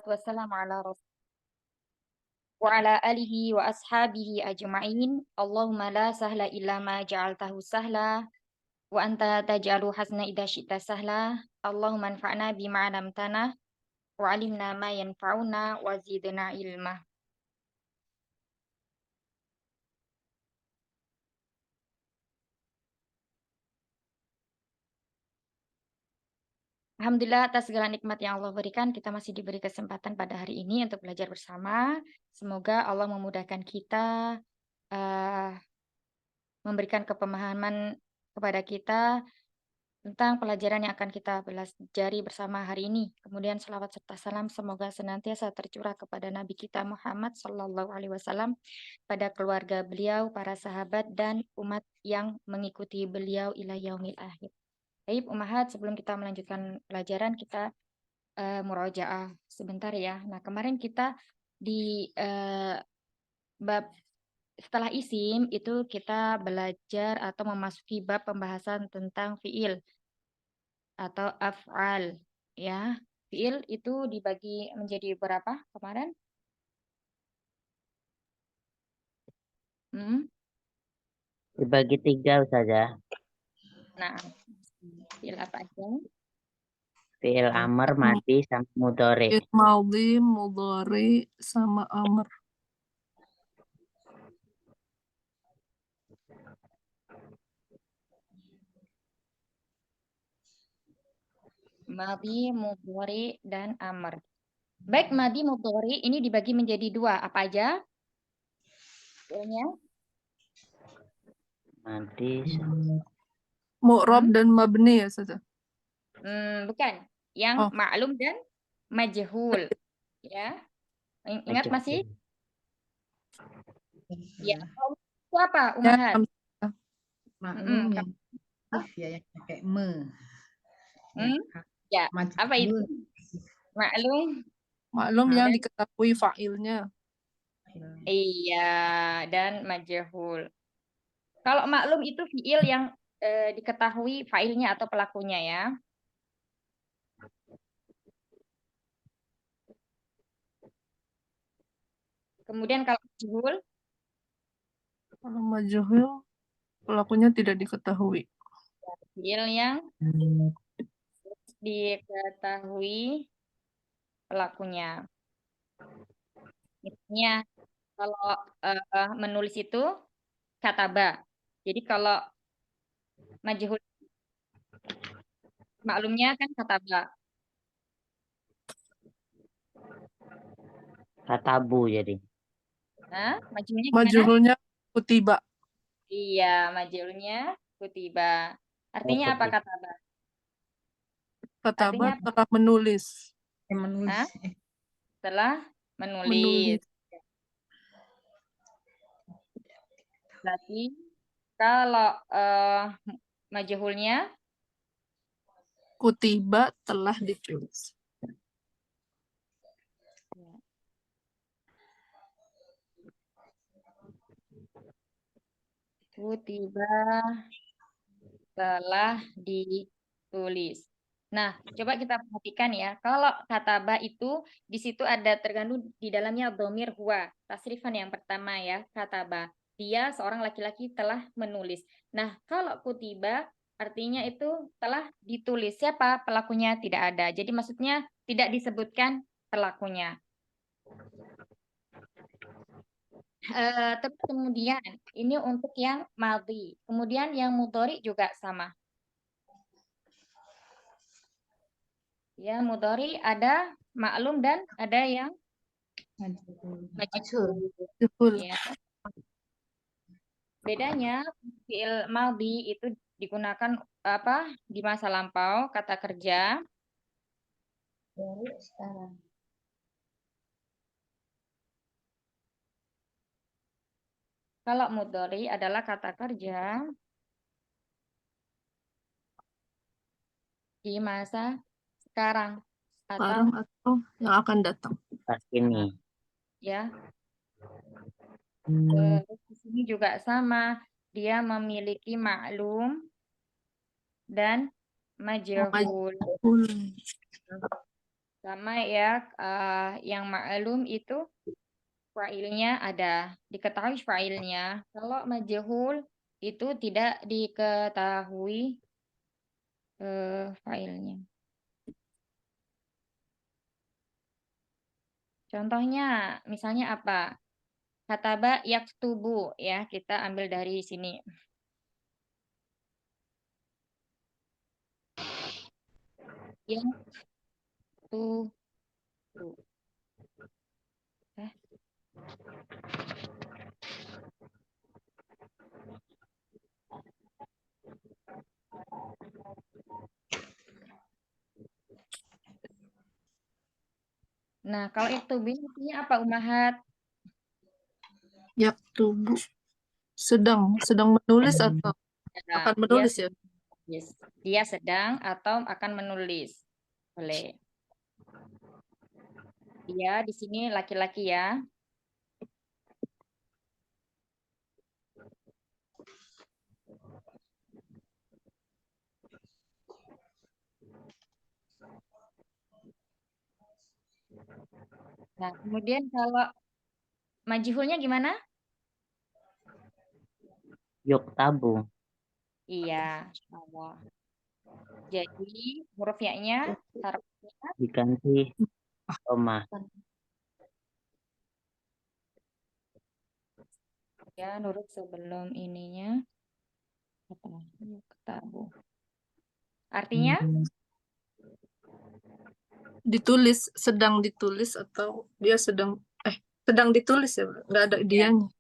wassalamu ala rasul wa ala alihi wa ashabihi ajma'in. Allahumma la sahla illa ma ja'altahu sahla wa anta taj'alu hasna idza syi'ta sahla. Allahumma anfa'na bima 'allamtana wa 'allimna ma yanfa'una wa zidna ilma. Alhamdulillah atas segala nikmat yang Allah berikan, kita masih diberi kesempatan pada hari ini untuk belajar bersama. Semoga Allah memudahkan kita, memberikan kepemahaman kepada kita tentang pelajaran yang akan kita pelajari bersama hari ini. Kemudian salawat serta salam semoga senantiasa tercurah kepada Nabi kita Muhammad Sallallahu Alaihi Wasallam, pada keluarga beliau, para sahabat, dan umat yang mengikuti beliau ila yaumil akhir. Baik, Ummahat, sebelum kita melanjutkan pelajaran, kita murojaah sebentar ya. Nah, kemarin kita di bab setelah isim itu kita belajar atau memasuki bab pembahasan tentang fiil atau af'al ya. Fiil itu dibagi menjadi berapa kemarin? Dibagi 3 Ustazah. Nah, fiil apa aja? Fi'il amr, madi, sama mudhari. Fi'il madhi, mudhari, sama amr. Madi, mudhari, dan amr. Baik, madi, mudhari ini dibagi menjadi 2. Apa aja? Fiilnya? Madi, Mu'rab dan mabni ya, Ustazah? Bukan. Yang ma'lum dan majhul. Ya. Ingat masih? Ya. Itu apa, Ummahat? Maklum yang ya yang pakai me. Ya, apa itu? Maklum. Maklum yang diketahui fa'ilnya. Iya, dan majhul. Kalau maklum itu fiil yang diketahui fa'ilnya atau pelakunya ya. Kemudian kalau majhul? Kalau majhul, pelakunya tidak diketahui. Fiil yang diketahui pelakunya. Misalnya kalau menulis itu kataba. Jadi kalau majhul maklumnya kan kataba. katabu jadi. Nah, majhulnya gimana? Majhulnya kutiba. Iya, majhulnya kutiba. Artinya apa kataba? Kataba Artinya telah menulis. Hah? Setelah menulis. Berarti kalau majhulnya kutiba telah ditulis. kutiba telah ditulis. Nah, coba kita perhatikan ya. Kalau kataba itu di situ ada terkandung di dalamnya dhamir huwa. Tasrifan yang pertama ya, kataba. Dia seorang laki-laki telah menulis. Nah, kalau kutiba artinya itu telah ditulis. Siapa pelakunya? Tidak ada. Jadi maksudnya tidak disebutkan pelakunya. Terus kemudian ini untuk yang madhi. Kemudian yang mudhari juga sama. Ya, mudhari ada maklum dan ada yang majhul. Ya. Bedanya fi'il madhi itu digunakan apa di masa lampau, kata kerja. Dari sekarang. Kalau mudhari adalah kata kerja di masa sekarang atau yang akan datang. Pas ini. Ya. Terus di sini juga sama, dia memiliki maklum dan majhul. Sama ya, yang ma'lum itu fa'ilnya ada, diketahui fa'ilnya. Kalau majhul itu tidak diketahui fa'ilnya. Contohnya, misalnya apa? Kataba yaktubu ya, kita ambil dari sini. Yaktubu. Eh, Nah, kalau yaktubu ini artinya apa, Umahat? Yaktubu. Sedang menulis atau Ya, akan menulis ya? dia sedang atau akan menulis. Boleh. Dia di sini laki-laki ya. Nah, kemudian kalau majhulnya gimana? Yuktabu. Iya, Allah. Jadi huruf ya-nya harusnya Diganti koma. ya nurut sebelum ininya apa? Ketabu. Artinya Ditulis, sedang ditulis atau dia sedang ditulis ya, nggak ada dianya.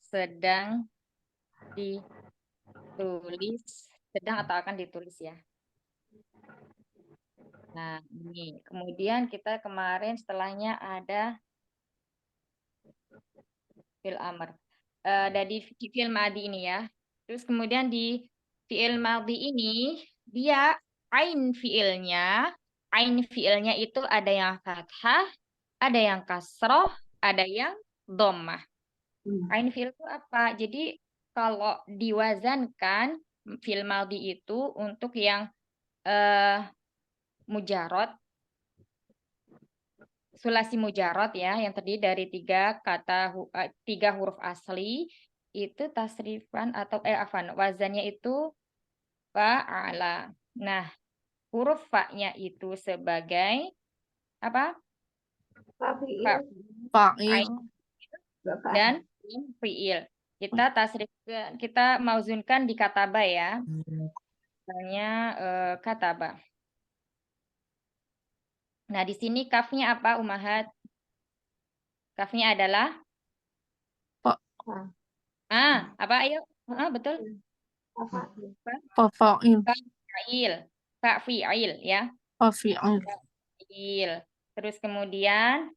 sedang ditulis, sedang atau akan ditulis ya. Nah, ini. Kemudian kita kemarin setelahnya ada fi'il amr. Dari fi'il madi ini ya. Terus kemudian di fi'il madi ini dia ain fi'ilnya itu ada yang fathah, ada yang kasroh, ada yang dhammah. Ain fi'il itu apa? Jadi kalau diwazankan fi'il madi itu untuk yang mujarot, sulasi mujarot ya, yang terdiri dari tiga huruf asli, itu tasrifan atau wazannya itu fa'ala. Nah, huruf fa-nya itu sebagai apa? Fa, Fa'il. dan fi'il. Kita mauzunkan di kataba ya. Misalnya kataba. Nah, di sini kafnya apa, Umahat? Kafnya adalah apa? Ayo. Betul. Fa'il. Fa'il ya. Fa'il. Fa'il. Terus kemudian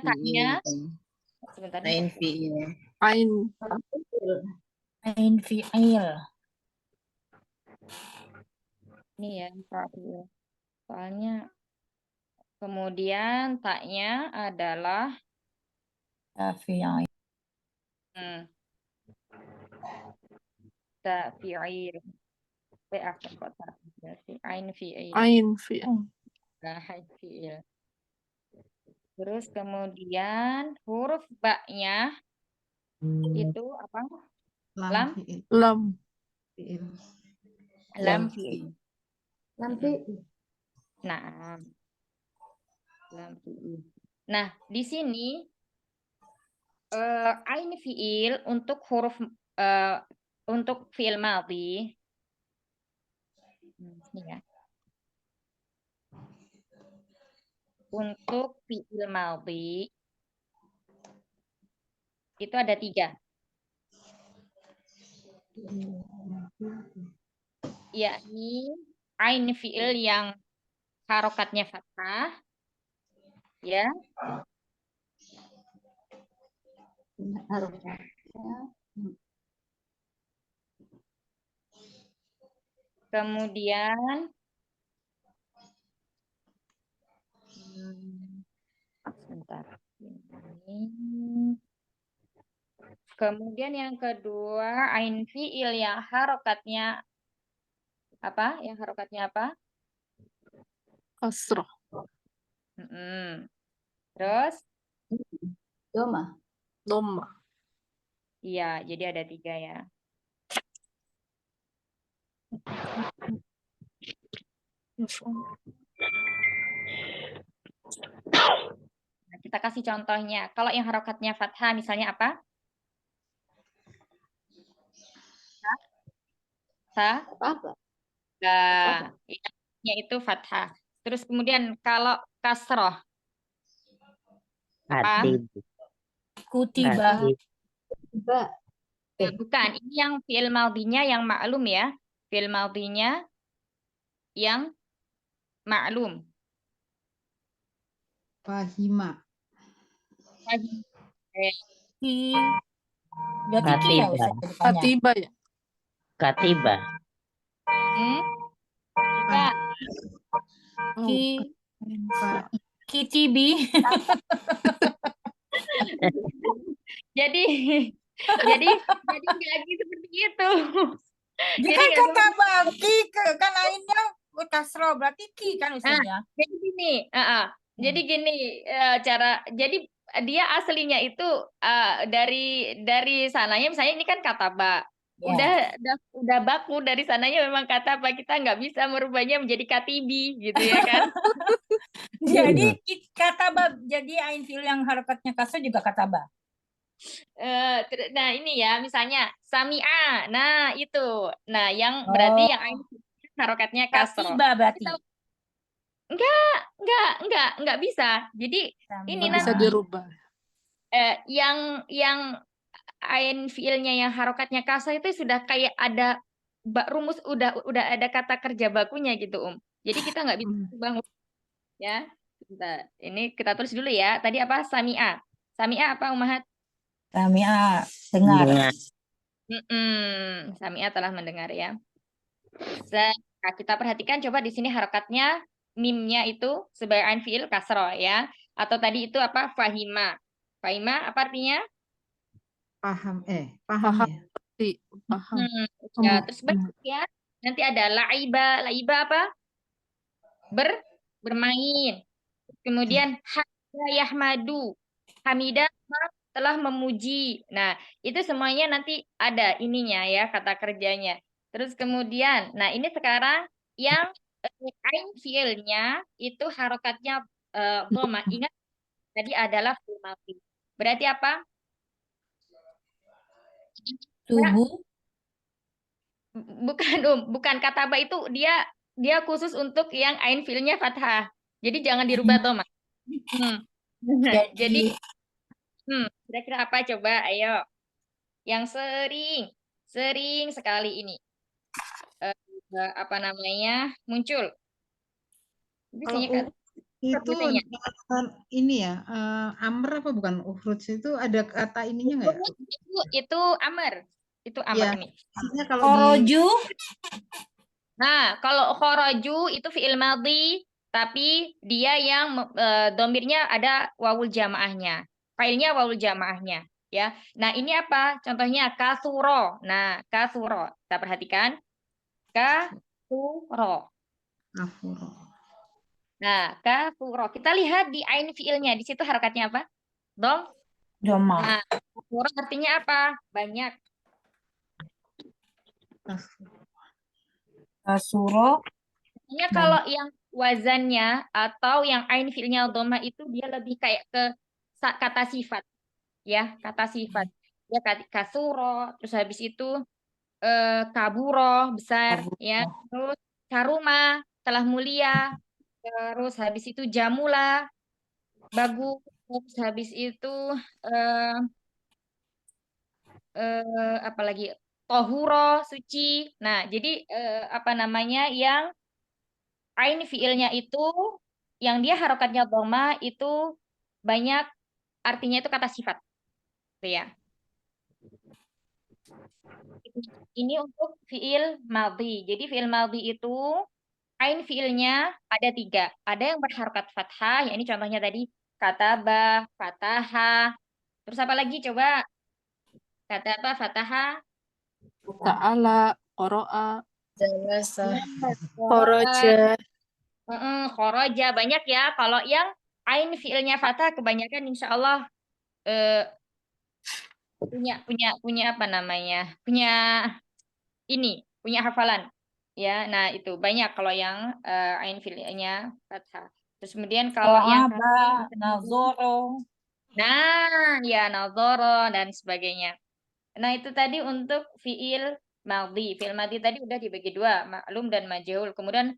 taknya sebentar nih. Ain. Ain fi'il. Ini ya, fa'il. Soalnya kemudian taknya adalah Fi'il. fi'il. Kok tak ain fi'il. Ain fi'il. Nah, ain fi'il. Terus kemudian huruf ba-nya itu apa? Lam. Lam. Lam fi'il. Nah, lam fi'il. Nah, di sini ain fi'il untuk huruf untuk fi'il madhi. Ini ya. Untuk fi'il madhi itu ada 3. Yakni ain fi'il yang harokatnya fathah, ya. Kemudian sebentar. Kemudian yang kedua ain fi'il yang harokatnya Apa? Yang harokatnya apa? Kasroh. Mm-mm. Terus? Doma. Doma. Iya, jadi ada 3 ya. Nah, kita kasih contohnya. Kalau yang harokatnya fathah, misalnya apa? Sa? Apa? Nah, ya, itu fathah. Terus kemudian kalau kasroh, apa? Katib. Kutiba. Katib. Tiba. Nah, bukan. Ini yang fi'il madhinya yang maklum ya. Fi'il madhinya yang maklum. Fahima. Ki. Berarti ki ya Katiba. Ustaz depannya. Katiba ya. Katiba. Bukan. Oh, Ki. Fa- Kitibi. Jadi jadi nggak gitu seperti itu. Dia Jadi kan nggak kata baki kan lainnya kasro berarti ki kan Ustaz ya. Jadi gini, jadi gini jadi dia aslinya itu dari sananya misalnya ini kan kataba. Ya. Udah baku dari sananya memang kataba, kita nggak bisa merubahnya menjadi katibi gitu ya kan. Jadi kataba jadi ain fiil yang harokatnya kasro juga kataba. Nah ini ya misalnya sami'a. Nah itu. Nah yang berarti yang ain harokatnya kasro. Katiba berarti. Enggak bisa. Jadi ini nggak bisa nanti dirubah. yang ain fiilnya yang harokatnya kasar itu sudah kayak ada rumus, udah ada kata kerja bakunya gitu Jadi kita nggak bisa ubah ya. Bentar. Ini kita tulis dulu ya. Tadi apa? Sami'a. Sami'a apa Umahat? Sami'a dengar. Dengar. Sami'a telah mendengar ya. Nah, kita perhatikan coba di sini harokatnya mimnya itu sebagai ain fiil kasro ya. Atau tadi itu apa? Fahima. Fahima apa artinya? Paham Paham. ya. Paham. Ya, terus ya. Nanti ada laiba. Laiba apa? Bermain. Kemudian hamida yahmadu. Hamida telah memuji. Nah, itu semuanya nanti ada ininya ya, kata kerjanya. Terus kemudian, nah ini sekarang yang ain fiilnya itu harokatnya dhamma. Ingat tadi adalah fi'il madhi. Berarti apa? Tubuh. Bukan bukan kataba itu dia khusus untuk yang ain fiilnya fathah. Jadi jangan dirubah dhamma. Jadi kira-kira apa coba? Ayo. Yang sering sekali ini apa namanya muncul. Kalau Biasanya kan itu biasanya. ini ya, amr apa bukan uhruj itu ada kata ininya nggak ya? Itu amr. Itu amr Iya. ini. Maksudnya kalau di Koroju. Nah, kalau kharaju itu fi'il madhi tapi dia yang domirnya ada wawul jamaahnya. Failnya wawul jamaahnya ya. Nah, ini apa? Contohnya kasuro. Nah, kasuro. Kita perhatikan. Kasuro. afuro. Nah, kasuro. Kita lihat di ain fiilnya. Di situ harokatnya apa? Dom. Doma. Nah, kasuro artinya apa? Banyak. Kasuro. Biasanya kalau yang wazannya atau yang ain fiilnya dhamma itu dia lebih kayak ke kata sifat ya, kata sifat. Ya kasuro, terus habis itu kaburo besar ya, terus karuma telah mulia, terus habis itu jamula bagus, terus habis itu eh apalagi tohuro suci. Nah, jadi apa namanya yang ain fiilnya itu yang dia harokatnya dhamma itu banyak artinya itu kata sifat. Gitu ya. Ini untuk fiil madhi. Jadi fiil madhi itu ain fiilnya ada 3. Ada yang berharokat fathah, ya ini contohnya tadi kataba, fataha. Terus apa lagi coba? Kataba, fataha, Ta'ala, qara'a. Jalasa. Khoroja. Khoroja. Khoroja banyak ya. Kalau yang ain fiilnya fathah kebanyakan insya Allah eh, punya apa namanya? Punya hafalan. Ya, nah itu banyak kalau yang ain fiilnya fathah. Terus kemudian kalau yang To'aba, nazoro. nah, ya nadhara dan sebagainya. Nah, itu tadi untuk fiil madhi. Fiil madhi tadi udah dibagi dua, maklum dan majhul. Kemudian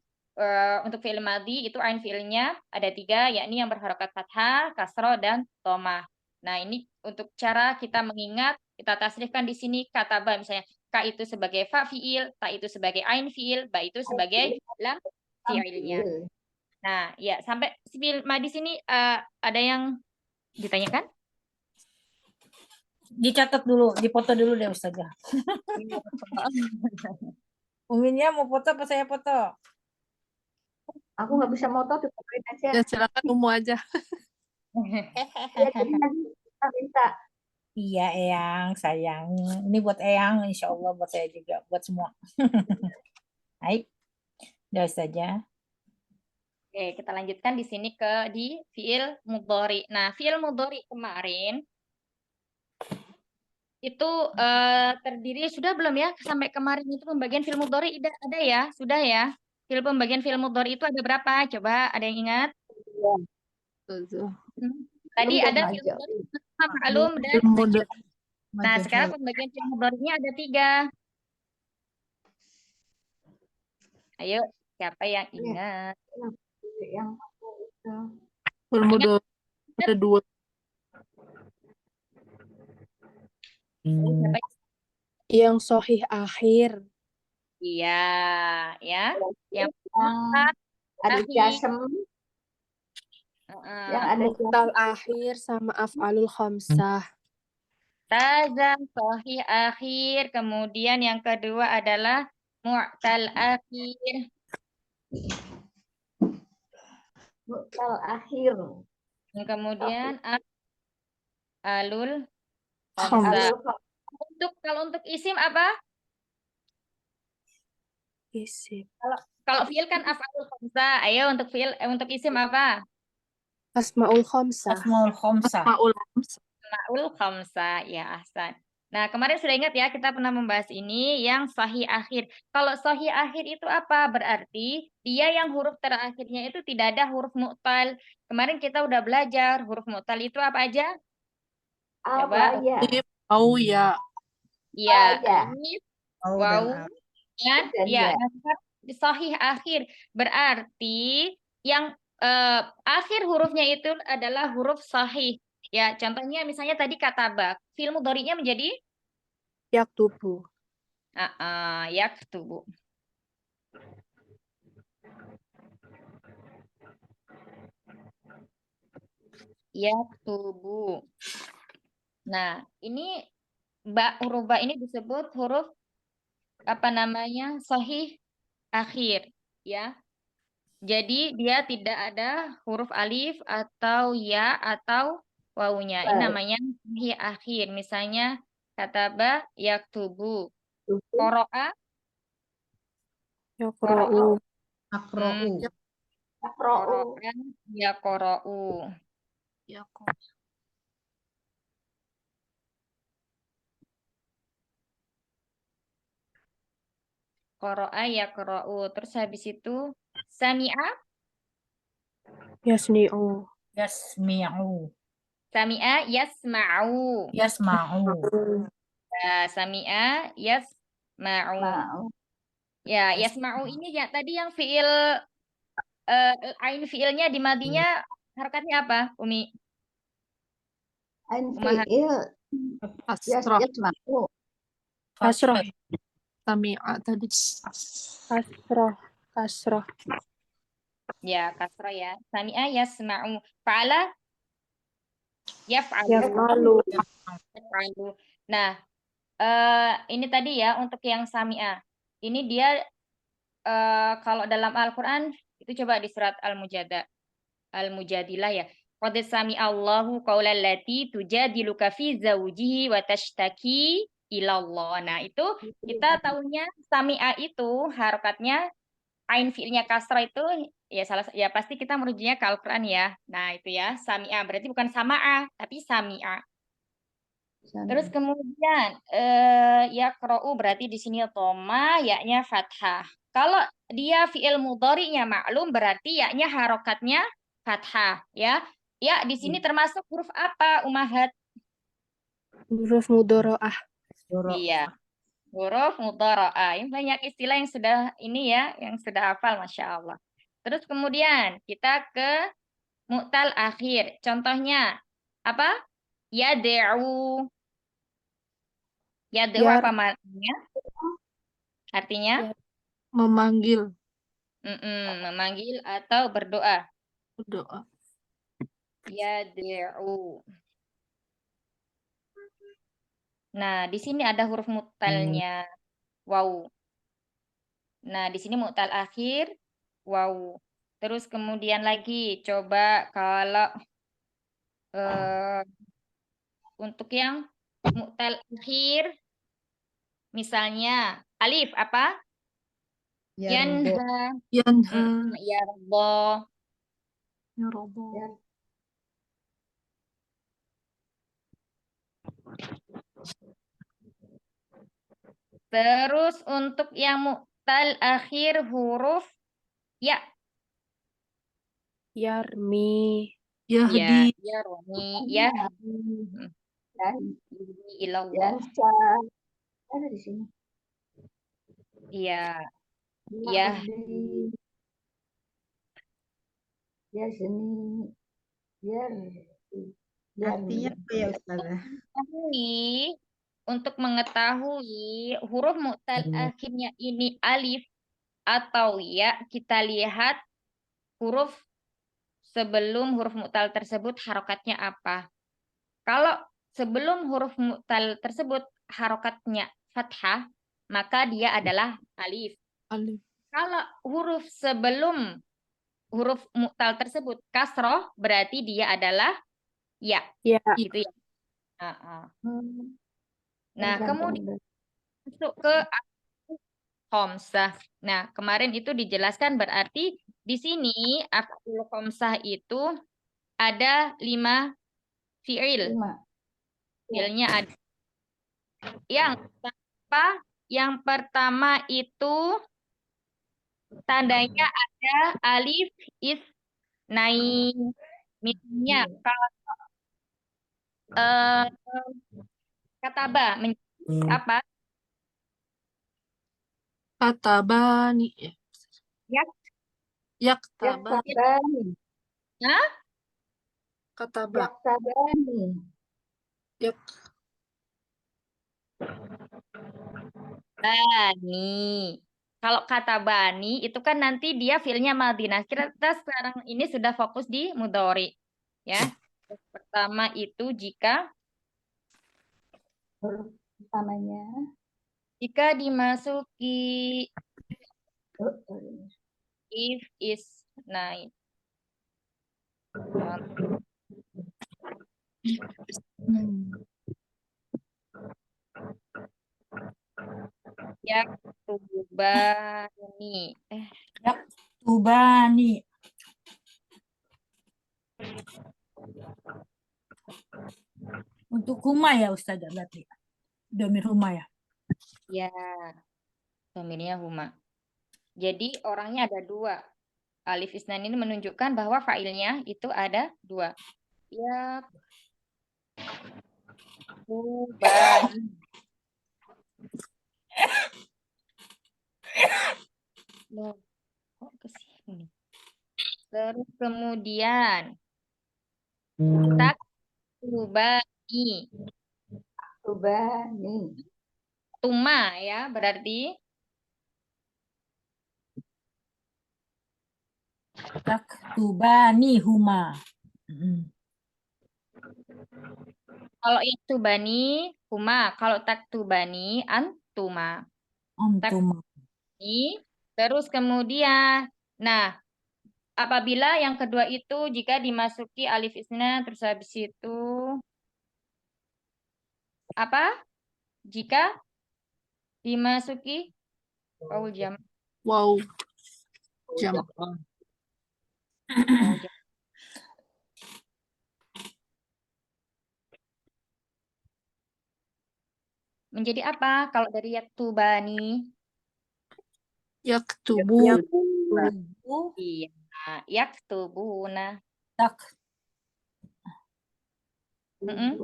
untuk fiil madhi itu ain fiilnya ada 3, yakni yang berharokat fathah, kasroh, dan dhamma. Nah, ini untuk cara kita mengingat, kita tasrifkan di sini kata ba, misalnya ka itu sebagai fa fiil, ta itu sebagai ain fiil, ba itu sebagai lam fiilnya. Nah, ya sampai fiil madhi sini ada yang ditanyakan? Dicatat dulu, dipoto dulu deh Ustazah. Uminya mau foto apa saya foto? Aku nggak bisa moto, difotoin aja. Ya silakan Umu aja. Ya, jadi nanti kita minta. Iya Eyang, sayang. Ini buat Eyang, insya Allah buat saya juga, buat semua. Baik, udah saja. Oke, kita lanjutkan di sini di fiil mudhari. Nah, fiil mudhari kemarin itu terdiri sudah belum ya? Sampai kemarin itu pembagian fiil mudhari ada ya? Sudah ya? Pembagian fiil mudhari itu ada berapa? Coba ada yang ingat? Tuh. Tadi Belum ada dan fiil aja. mudhari maklum dan Mudah. nah, sekarang pembagian fiil mudhari'nya ada 3. Ayo, siapa yang ingat? Yang Mudah. Ada 2. Siapa? Yang sohih akhir. Iya, ya. Yang ada Sahih. jasem, yang ada Muqtal akhir sama af'alul khamsah. Tazam, sahih akhir. Kemudian yang kedua adalah mu'tal akhir. mu'tal akhir. Yang kemudian alul Khamsah. khamsah. Kalau untuk isim apa? Isim. Kalau fiil kan af'alul khamsah. Ayo untuk isim apa? Asmaul khamsah. Asmaul khomsah. Asmaul khamsah. Ya, ahsan. Nah, kemarin sudah ingat ya, kita pernah membahas ini yang sahih akhir. Kalau sahih akhir itu apa? Berarti dia yang huruf terakhirnya itu tidak ada huruf mu'tal. Kemarin kita udah belajar huruf mu'tal itu apa aja? Coba. Apa ya? Oh ya. Iya, Ya. alif, Au waw, dan dan Dan ya. ya. Nah, sekarang di sahih akhir berarti yang akhir hurufnya itu adalah huruf sahih. Ya, contohnya misalnya tadi kata ba, fi'il mudhari'nya menjadi Yaktubu. yaktubu. Yaktubu. Nah, ini huruf ba ini disebut huruf apa namanya? Sahih akhir, ya. Jadi dia tidak ada huruf alif atau ya atau wawunya. Ini namanya sahih akhir. Misalnya kataba yaktubu. Qara'a Yaqra'u. akro'u. Akro'u. qara'a yaqra'u. Ya kok. Qara'a yaqra'u. Terus habis itu sami'a Yasni'u. Yasmi'u. sami'a yasma'u. Yasma'u. Sami'a yasma'u. Mau. Ya, yasma'u ini ya tadi yang fiil ain fiilnya di madinya harakatnya apa, Umi? Ain Umaha. fi'il. Asroh. Yasma'u. Kasroh. Sami'a tadi. Kasroh. Kasroh. Ya, kasra ya. Sami'a yasma'u. Fa'ala yaf'alu. Yaf'alu. Yaf'alu. Nah, ini tadi ya untuk yang sami'a. Ini dia kalau dalam Al-Qur'an itu coba di surat Al-Mujadilah ya. Qad sami'allahu qaulal lati tujadiluka fi zawjihi wa tashtaki ilallah. Nah, itu kita tahunya sami'a itu harokatnya ain fi'ilnya kasrah itu ya ya pasti kita merujuknya ke Al-Qur'an ya. Nah, itu ya sami'a berarti bukan sama'a tapi sami'a. Terus kemudian yaqra'u berarti di sini dhamma, yaknya fathah. Kalau dia fi'il mudhari'nya maklum berarti yaknya harokatnya fathah ya. Ya, di sini termasuk huruf apa, Umahat? Huruf mudharaah. Iya, huruf mudhara'ah. Ini banyak istilah yang sudah ini ya, yang sudah hafal, Masya Allah. Terus kemudian kita ke mu'tal akhir. Contohnya apa? Yad'u. Yad'u Yar, apa maknanya? Artinya? yar, Memanggil Memanggil atau berdoa. doa. Yad'u. Nah, di sini ada huruf mu'talnya. Waw. Nah, di sini mu'tal akhir. Waw. Terus kemudian lagi, coba kalau untuk yang mu'tal akhir, misalnya alif apa? Yardo. Yanha. Yanha. Yardo. Ya Rabbi. Terus untuk yang mu'tal akhir huruf ya. yarmi, Ya, Yahdi. ya Romi, ya ilallah. Yansa. Ada di sini. Iya, ya. Yahdi. Yazni. Artinya apa ya Ustazah? Untuk mengetahui huruf mu'tal akhirnya ini alif atau ya, kita lihat huruf sebelum huruf mu'tal tersebut harokatnya apa. Kalau sebelum huruf mu'tal tersebut harokatnya fathah, maka dia adalah alif. Alif. Kalau huruf sebelum huruf mu'tal tersebut kasroh, berarti dia adalah ya. ya, Gitu ya. Nah, kemudian masuk ke khamsah. Nah, kemarin itu dijelaskan berarti di sini af'ul khamsah itu ada 5 fi'il. 5. Fi'ilnya ada. Yang pertama itu tandanya ada alif isnain. Misalnya kalau kataba apa? Katabani. Ya. Yaktabani. Yaktabani. Hah? Kataba. Yaktabani. Yak. Bani. Kalau kata bani itu kan nanti dia fiilnya madhi. Nah, kita sekarang ini sudah fokus di mudhari. Ya. Yang pertama itu jika Huruf pertamanya. dimasuki if is naik. Yaktubani. Tubani. Untuk huma ya Ustazah berarti. Domir huma ya. Ya. Domirnya huma. Jadi orangnya ada 2. Alif isnan ini menunjukkan bahwa failnya itu ada 2. Yaktubani. Loh, kok ke sini? Terus kemudian taktubani. Taktubani. Tuma ya, berarti Taktubani huma. kalau yaktubani huma, kalau taktubani antuma. Antuma. Terus kemudian, nah, apabila yang kedua itu jika dimasuki alif isna terus habis itu apa? Jika dimasuki waul jam. Wow. Jam. Waul jam. Menjadi apa kalau dari yaktubani? Yaktubu. Tubuh Iya, yaktubuna. tak Mm-mm.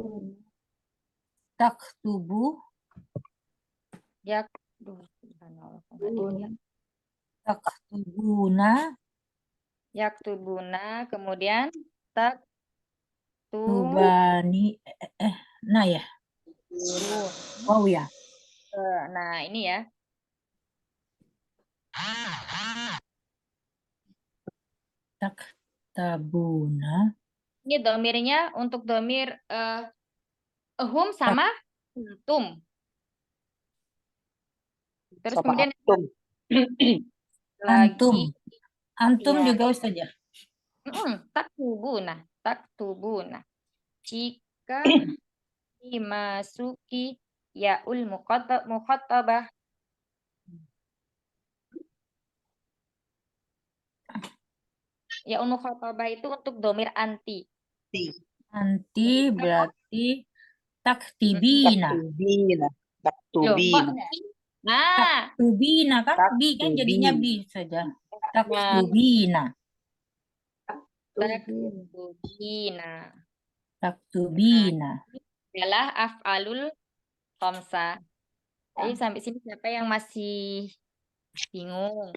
tak tubuh Subhanallah, kok nggak dilihat. tak tubuna Yaktubuna, kemudian tak tubani nah ya wow ya Nah, ini ya. tak tabuna Ini domirnya untuk domir hum sama antum. Terus Sama kemudian antum. antum lagi antum ya. juga Ustaz ya. Taktubuna. Jika dimasuki yaul mukhatabah. Yaul mukhatabah itu untuk domir anti. Anti berarti taktibina Taktubina. Loh, kok Taktubina. Nah, taktubina kan bi kan jadinya bi saja taktubina taktubina adalah af'alul khamsah. Jadi sampai sini siapa yang masih bingung?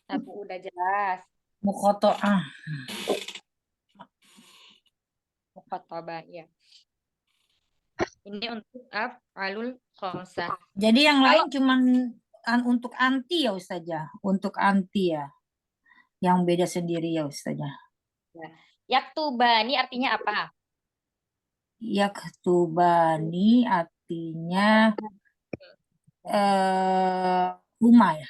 Apa udah jelas? mukhotoah Mukhatabah ya. Ini untuk af'alul khamsah. jadi yang lain cuman untuk anti ya Ustaz ya untuk anti ya yang beda sendiri ya Ustaz ya. Yaktubani artinya apa? Yaktubani artinya rumah ya.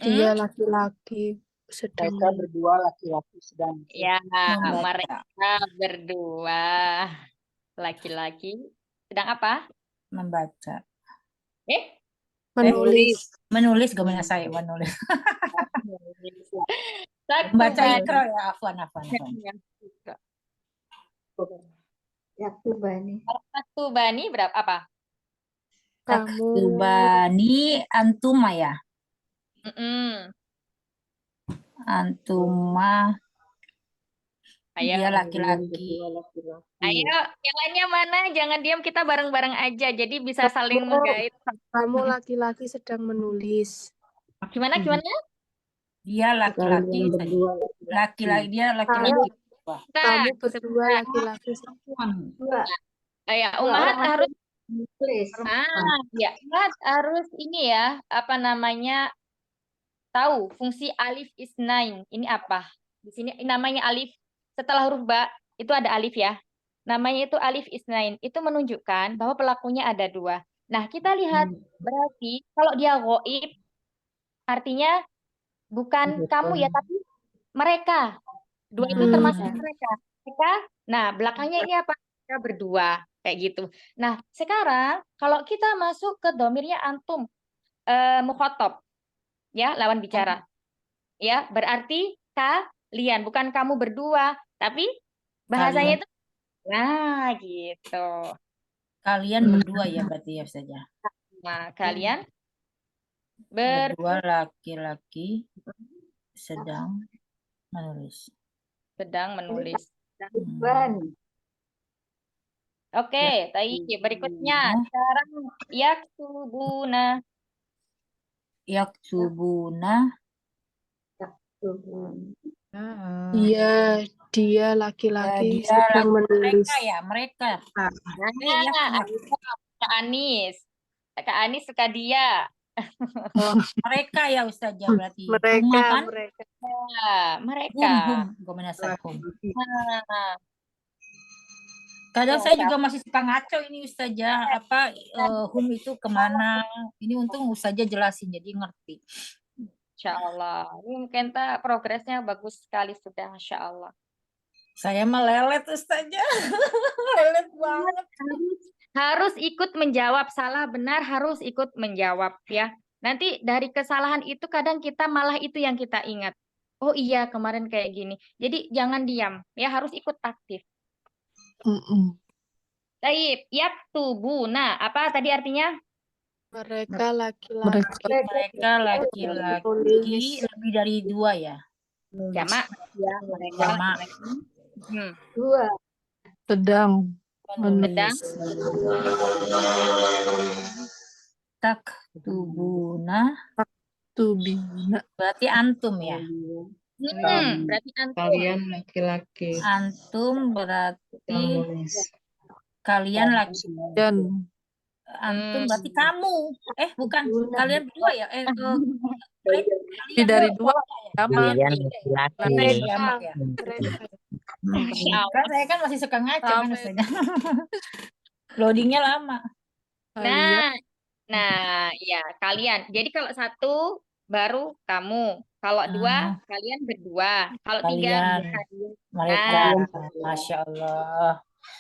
Dia laki-laki sedang Mereka berdua laki-laki sedang Ya, Membaca. mereka berdua laki-laki sedang apa? Membaca. menulis. Menulis gimana saya menulis. Membaca Taktubani. ikro ya afwan. Taktubani berapa apa? Kamu Taktubani antuma ya. Antuma Ayo, dia laki-laki. ayo, yang lainnya mana? Jangan diam, kita bareng-bareng aja. Jadi bisa saling menggait. kamu laki-laki sedang menulis. Gimana? Dia laki-laki saja. Laki-laki dia laki-laki. Kamu berdua laki-laki sedang Ya, Umahat harus ya, Umahat harus ini ya, apa namanya? Tahu fungsi alif isnain. Ini apa? Di sini namanya alif setelah huruf ba itu ada alif ya. Namanya itu alif isnain. Itu menunjukkan bahwa pelakunya ada dua. Nah, kita lihat berarti kalau dia ghaib artinya bukan kamu ya, tapi mereka. Dua itu termasuk mereka. Nah, belakangnya ini apa? Mereka berdua. Kayak gitu. Nah, sekarang kalau kita masuk ke domirnya antum, mukhotob, ya, lawan bicara. Ya, berarti kalian, bukan kamu berdua, tapi bahasanya itu, nah, gitu. Kalian berdua ya berarti ya saja. Nah, kalian Berdua laki-laki sedang menulis. sedang menulis. Oke, tadi berikutnya sekarang yaktubuna. Yaktubuna dia laki-laki dia sedang menulis. mereka. Nah, Kak Anis suka dia. Mereka ya Ustazah berarti. Mereka. Ya, mereka. Hum. Kadang saya juga masih suka ngaco ini Ustazah, hum itu kemana? Ini untung Ustazah jelasin jadi ngerti. Insya Allah. Ini mungkin progresnya bagus sekali sudah, Masya Allah. Saya melelet Ustazah. Lelet banget. Harus ikut menjawab, salah benar harus ikut menjawab ya. Nanti dari kesalahan itu kadang kita malah itu yang kita ingat. Oh iya, kemarin kayak gini. Jadi jangan diam, ya harus ikut aktif. Mm-mm. Taib, yaktubuna. Apa tadi artinya? Mereka laki-laki Mereka Mereka laki-laki menulis. lebih dari 2 ya. Jamak. Ya, mereka Jamak. Hmm. Dua. sedang Menulis. menulis. Taktubuna Tubina. berarti antum ya. Berarti antum. Kalian laki-laki Antum berarti menulis. kalian laki. Dan Antum berarti kamu. Bukan. Kalian berdua ya? lebih Kalian dari 2 Kalian jamak. bertiga. Mereka, Kalian jamak ya. mereka. Masya Allah. Kan saya kan masih suka ngaco kan Sampai- Ustazah. Loadingnya lama. Kalian Nah, ya kalian. Jadi kalau satu baru kamu. Kalau dua kalian berdua. Kalau tiga Kalian. kalian. Mereka. Nah. Masya Allah.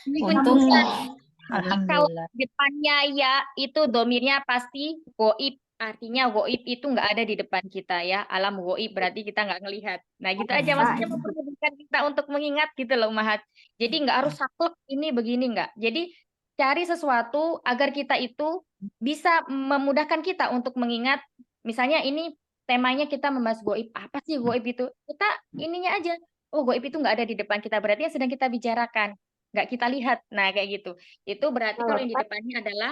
Ini Untung. Kalau Alhamdulillah. depannya ya itu domirnya pasti goib. Artinya goib itu nggak ada di depan kita ya. Alam goib berarti kita nggak ngelihat. Nah gitu aja maksudnya mempermudah kita untuk mengingat gitu loh Mahat. Jadi nggak harus saklek ini begini nggak. Jadi cari sesuatu agar kita itu bisa memudahkan kita untuk mengingat. Misalnya ini temanya kita membahas goib. Apa sih goib itu? Kita ininya aja. Oh goib itu nggak ada di depan kita. Berarti yang sedang kita bicarakan. Nggak kita lihat. Nah kayak gitu. Itu berarti kalau yang di depannya adalah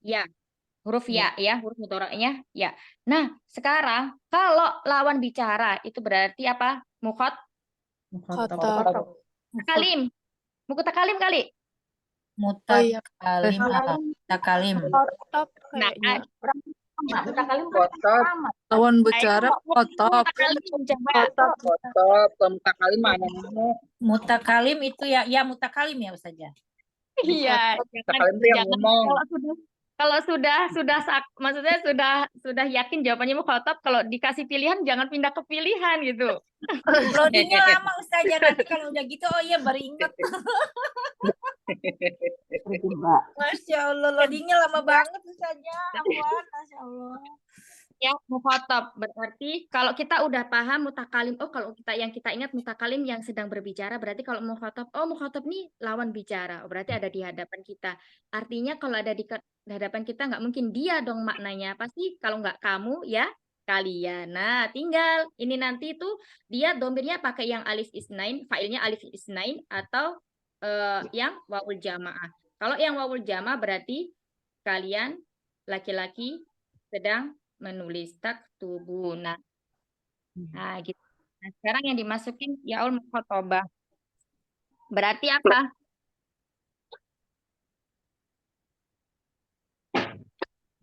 ya. Huruf ya, huruf mudhari'nya ya. Nah, sekarang kalau lawan bicara itu berarti apa? Khotob. Mutakalim. Mutakalim kali. Oh iya. Mutakalim. Mutakalim. Khotob Nah, kayaknya. Mutakalim Kotor, lawan bicara kotob. mutakalim coba. Khotob. kotor, pemutakalim mana? Mutakalim itu ya mutakalim ya Ustazah. Iya, Mutakalim itu yang ngomong. kalau sudah maksudnya sudah yakin jawabannya mukhatab, kalau dikasih pilihan jangan pindah ke pilihan gitu. Loadingnya lama Ustazah, nanti kalau udah gitu oh iya baru ingat. Masya Allah, loadingnya lama banget Ustazah. Awan, Masya Allah. Ya, mukhatab berarti kalau kita udah paham mutakalim, oh kalau yang kita ingat mutakalim yang sedang berbicara, berarti kalau mukhatab, oh mukhatab nih lawan bicara, oh, berarti ada di hadapan kita. Artinya kalau ada di hadapan kita nggak mungkin dia dong maknanya, pasti kalau nggak kamu ya kalian. Nah, tinggal ini nanti tuh dia domirnya pakai yang alif isnain, failnya alif isnain atau yang wawul jamaah. Kalau yang wawul jamaah berarti kalian laki-laki sedang menulis taktubuna. Nah, gitu. Nah, sekarang yang dimasukin yaul mukhotobah. Berarti apa?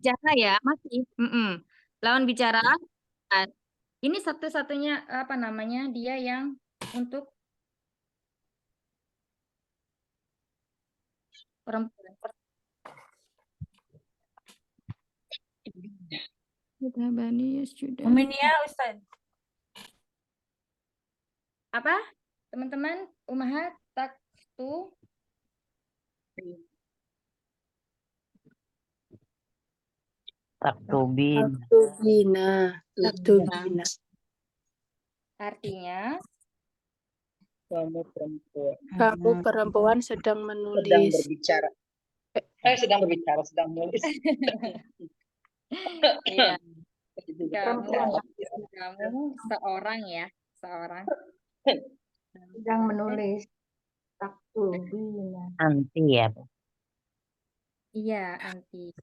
Bicara ya, masih. Lawan bicara. Nah, ini satu-satunya apa namanya? Dia yang untuk perempuan. Sudah Bani, sudah. Uminia Ustaz. Apa? Teman-teman, umahat taktu Taktubin. Taktubina. Taktubina. artinya Kamu perempuan. Kamu perempuan sedang Sedang menulis. berbicara. Sedang berbicara, sedang menulis. ya, kamu Perempuan. kamu seorang ya, seorang. sedang menulis taktubina. Anti ya. Iya, anti.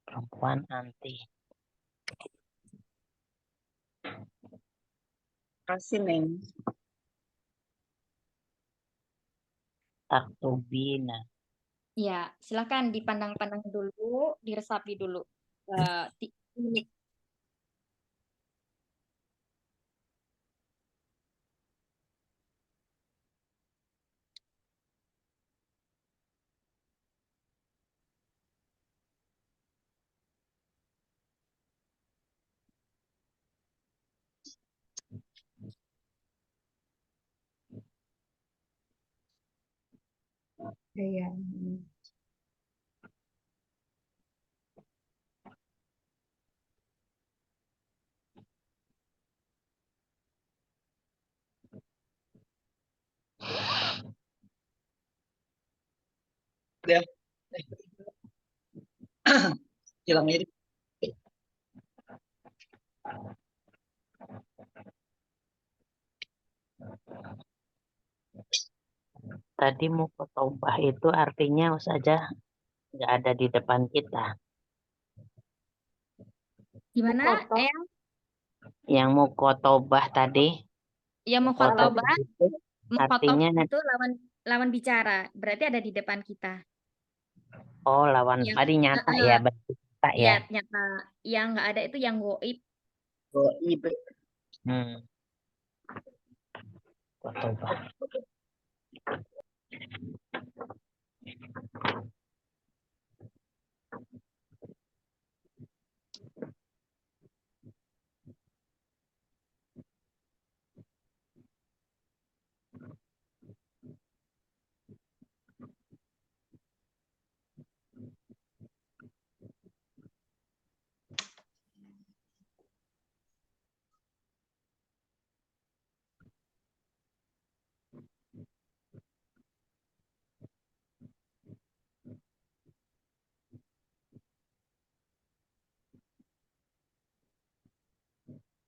Perempuan anti. Kasih Neng. Taktubina. Ya, silakan dipandang-pandang dulu, diresapi dulu. Ini Iya. Ya. Hilang ini. Tadi mukotobah itu artinya Ustazah nggak ada di depan kita. Gimana? Mukotob. Yang mukotobah tadi, Ya mukotobah mukhotoba, itu artinya itu lawan bicara, berarti ada di depan kita. lawan Yang tadi nyata ya, berarti ya ya. nyata, yang nggak ada itu yang goib. Goib. Mukotobah.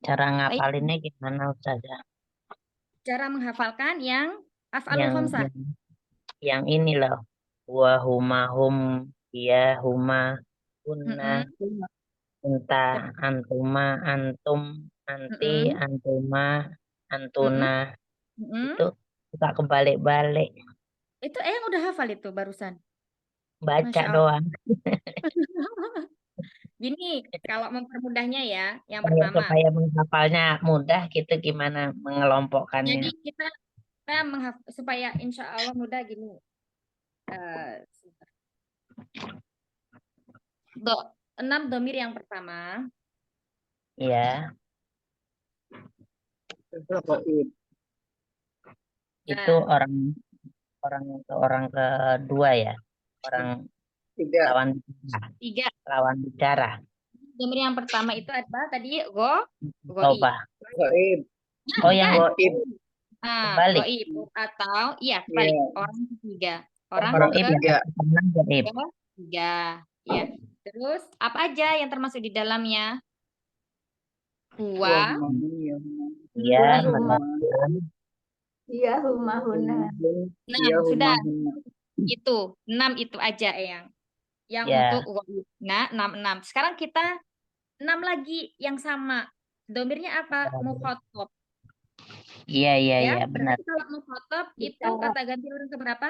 Cara ngapalinnya gimana Ustazah? Cara menghafalkan yang af'alul Yang khamsah. yang ini loh. Wa huma hum, ya huma, kunna, enta, antuma, antum, anti, antuma, antuna. Itu suka kebalik-balik. Itu yang udah hafal itu barusan. Baca Masya Allah. doang. Gini, kalau mempermudahnya ya, yang pertama. Supaya menghafalnya mudah gitu, gimana mengelompokkannya? Jadi kita supaya insya Allah mudah gini. sebentar. 6 domir yang pertama. Iya. Goib. Itu orang kedua ya. Orang Tiga. lawan bicara. Domir yang pertama itu apa tadi? Goib. Goib. Oh, yang Goib. Kebalik. Goib atau balik. Orang ketiga. Orang ketiga. ketiga. Ya. Terus apa aja yang termasuk di dalamnya? Huwa. Iya, Iya, humahuna. Nah, sudah. Itu 6 itu aja yang untuk goib. Nah, 6. Sekarang kita 6 lagi yang sama. Domirnya apa? Mukhotob. Iya, benar. Kalau mukhotob itu kata ganti orang keberapa?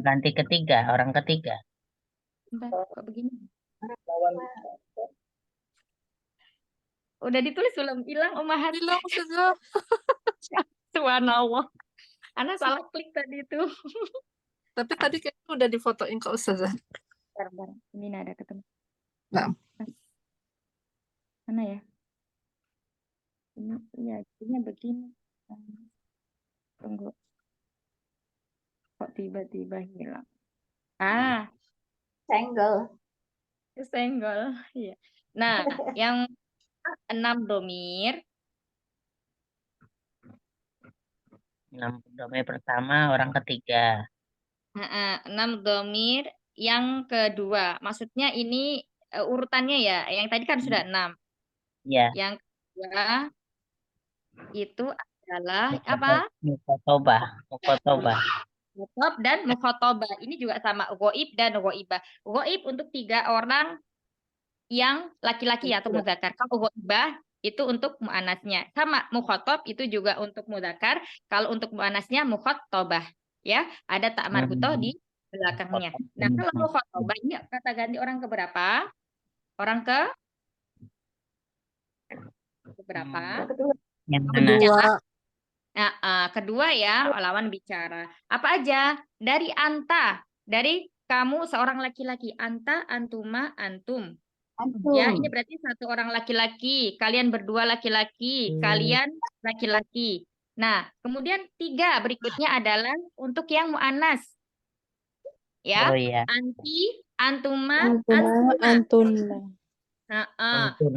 Ganti ketiga, orang ketiga. Bentar, kok begini? Udah ditulis belum? Hilang Umahat. Hilang Ustazah. Subhanallah. Ana salah klik tadi itu. Tapi tadi kayaknya udah difotoin ke Ustazah. Bentar. Ini ada ketemu. Nah. Mana ya? Ini ya, jadinya begini. Tunggu. Kok tiba-tiba hilang? Senggol. Iya. Nah, yang 6 domir. 6 domir pertama, orang ketiga. 6 domir yang kedua. Maksudnya ini urutannya ya. Yang tadi kan sudah 6. Iya. Yang kedua itu adalah apa? Mukotobah. Mukhotob dan mukhotobah. Ini juga sama. Goib dan goibah. Goib untuk 3 orang yang laki-laki atau mudzakkar. Kalau goibah itu untuk muannasnya. Sama mukhotob itu juga untuk mudzakkar. Kalau untuk muannasnya mukhotobah. Ya, ada tak marbutoh di belakangnya. Nah, kalau mukhotobah ini kata ganti orang keberapa? Orang ke berapa? Yang mana? Kedua. Nah, kedua ya, lawan bicara. Apa aja? Dari anta, dari kamu seorang laki-laki. Anta, antuma, antum. Ya, ini berarti 1 orang laki-laki. Kalian berdua laki-laki. Kalian laki-laki. Nah, kemudian 3 berikutnya adalah untuk yang mu'annas. Ya, Oh iya, anti, antuma, Antuma, antuna. antuna. Heeh. antun.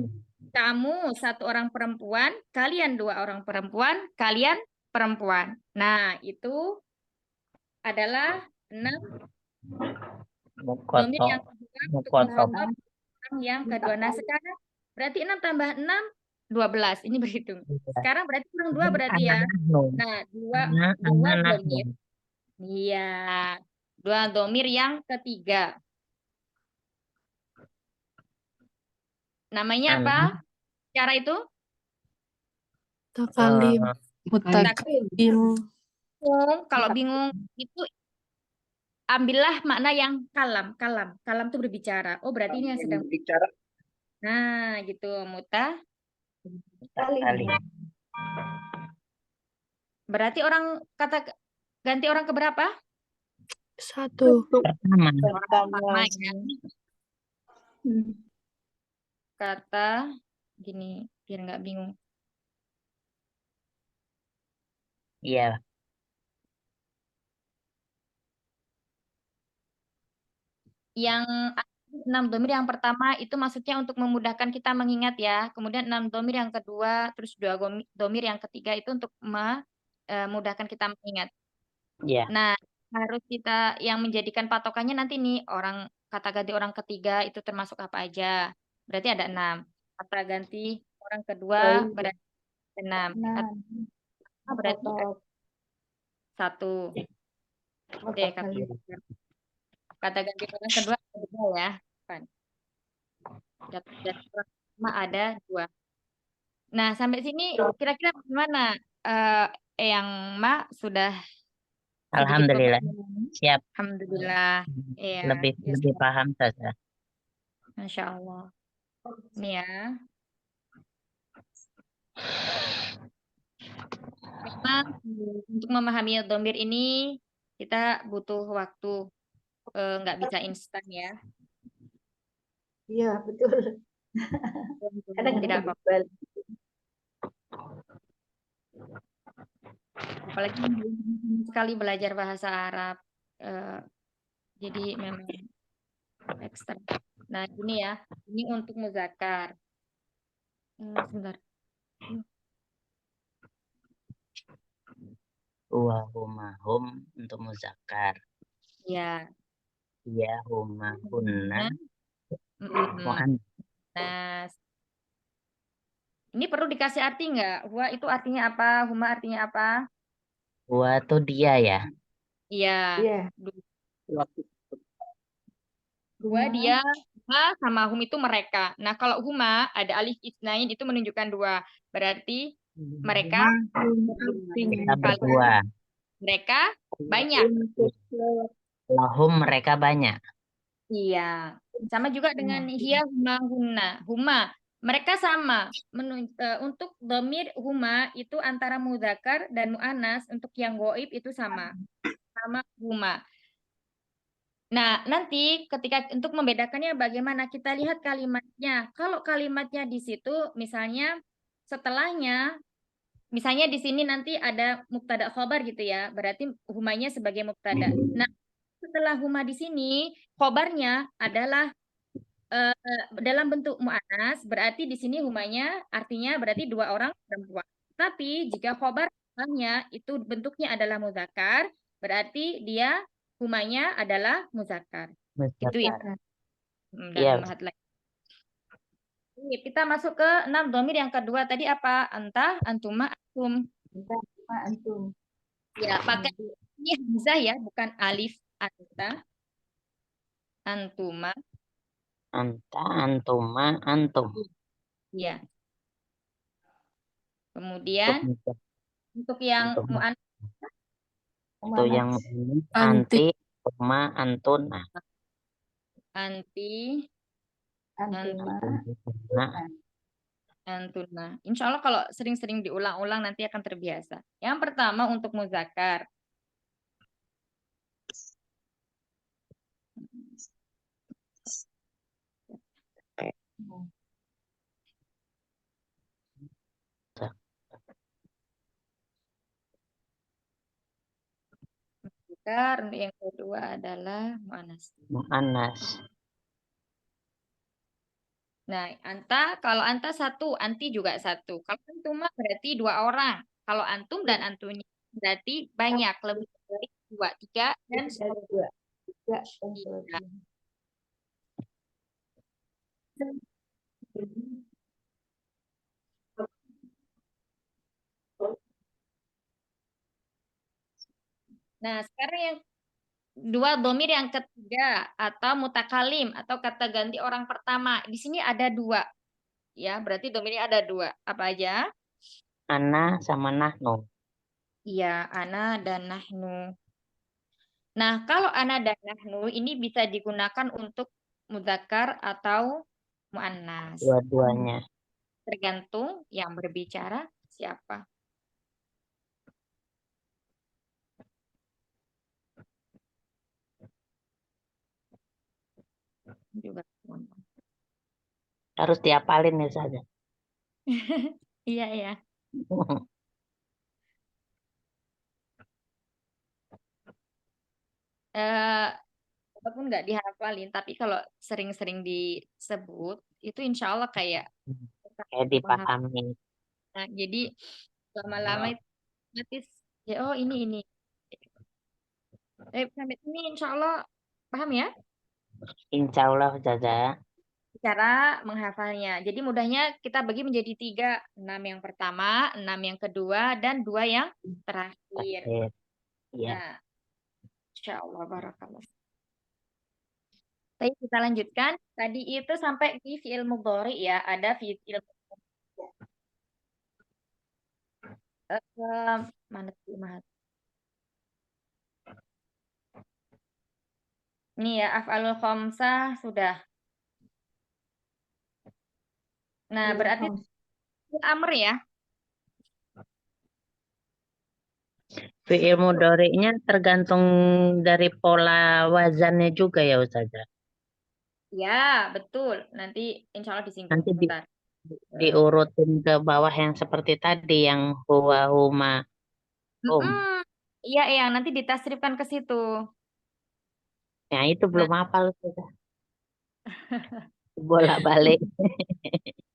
Kamu 1 orang perempuan, kalian 2 orang perempuan, kalian perempuan. Nah, itu adalah 6 domir Mukoto, yang kedua untuk mukoto. mencontoh orang yang kedua. Nah, sekarang berarti 6 tambah 6, 12. Ini berhitung. Sekarang berarti kurang 2 berarti ya. Nah, 2 domir. Iya. 2 domir yang ketiga. Namanya apa? Cara itu? Takalim. Mutakim. Kalau bingung itu ambillah makna yang kalam. Kalam itu berbicara. Oh, berarti ini yang sedang. Bicara Nah, gitu. Muta. Kali. Berarti orang kata ganti orang keberapa? 1. Pertama. Pertama ya. Kata gini biar nggak bingung. Iya, Yang 6 domir yang pertama itu maksudnya untuk memudahkan kita mengingat ya. Kemudian 6 domir yang kedua, terus 2 domir yang ketiga itu untuk memudahkan kita mengingat. iya. Nah, harus kita yang menjadikan patokannya nanti nih orang kata ganti orang ketiga itu termasuk apa aja. Berarti ada 6. Kata ganti orang kedua berarti 6. Kata berarti 1. Oke, kata ganti orang kedua ada 2 ya. Kan. Kata ganti orang pertama ada 2. Nah, sampai sini kira-kira bagaimana? Yang sudah sedikit Alhamdulillah. pemahaman? Siap. Alhamdulillah. Iya, Lebih paham saja. Masya Allah. Ini ya. Memang untuk memahami domir ini kita butuh waktu. Nggak bisa instan ya. Iya, betul. Kadang Tidak apa-apa. balik. Apalagi sekali belajar bahasa Arab. Jadi memang ekstra. Nah, ini ya. Ini untuk muzakkar. Sebentar. Wa huma hum untuk muzakkar. Ya. Ya huma hunna Mu'annas. Ini perlu dikasih arti nggak? Huwa itu artinya apa? Huma artinya apa? Huwa tuh dia ya. Iya. Iya. Huwa dia, huma sama hum itu mereka. Nah, kalau huma ada alif isnain itu menunjukkan 2. Berarti mereka berdua. Mereka banyak. Lahum mereka banyak. Iya. Sama juga dengan hiya huma hunna. Huma mereka sama. Untuk domir huma itu antara muzakkar dan mu'annas, untuk yang goib itu sama. Sama huma. Nah, nanti ketika untuk membedakannya bagaimana kita lihat kalimatnya. Kalau kalimatnya di situ misalnya setelahnya misalnya di sini nanti ada mubtada khobar gitu ya. Berarti humanya sebagai mubtada. Nah, setelah huma di sini khobarnya adalah dalam bentuk mu'annas, berarti di sini humanya artinya berarti 2 orang perempuan. Tapi jika khobarnya itu bentuknya adalah muzakkar, berarti dia humanya adalah muzakkar. Gitu ya. Iya. Dalam lagi. Kita masuk ke 6 domir yang kedua tadi apa? Anta, antuma, antum. Antum. Ya, pakai ini hamzah ya, bukan alif. Anta, antuma. Anta, antuma, antum. Iya. Kemudian untuk yang mu'annas Untuk yang anti, antuma, antuna. Anti, Antuma. antuna. Insya Allah kalau sering-sering diulang-ulang nanti akan terbiasa. Yang pertama untuk muzakkar. muzakkar, untuk yang kedua adalah muannas. Mu'annas. Nah, kalau anta satu, anti juga satu. Kalau antuma berarti dua orang. Kalau antum dan antunya berarti banyak, lebih dari dua, tiga, dan Dua. Tiga dan tiga. Nah, sekarang yang dua domir yang ketiga atau mutakalim atau kata ganti orang pertama. Di sini ada dua. Ya, berarti domirnya ada dua. Apa aja? Ana sama nahnu. Iya, ana dan nahnu. Nah, kalau ana dan nahnu ini bisa digunakan untuk mudzakkar atau muannas. Dua-duanya. Tergantung yang berbicara siapa. Juga. Harus diapalin ya saja. Iya, ya. Walaupun nggak dihafalin, tapi kalau sering-sering disebut, itu insya Allah kayak Kayak dipahami. Nah, jadi lama-lama itu otomatis, ya oh ini. Sampai ini insya Allah paham ya Insya Allah Ustazah. cara menghafalnya. Jadi mudahnya kita bagi menjadi tiga, 6 yang pertama, 6 yang kedua, dan 2 yang terakhir. Iya. Nah, insya Allah barakallah. Tapi kita lanjutkan. Tadi itu sampai di fi'il mudhari ya. Ada fi'il mana tuh Mahat? Ini ya af'alul khamsah sudah. Nah, berarti fi'il amr ya. Fi'il mudhari'nya tergantung dari pola wazannya juga ya Ustazah. Ya, betul. Nanti insya Allah disinggung Nanti sebentar. diurutin ke bawah yang seperti tadi yang huwa huma hum. Iya, yang nanti ditasrifkan ke situ. Nah, itu Nah, belum hafal Ustazah. Bolak-balik.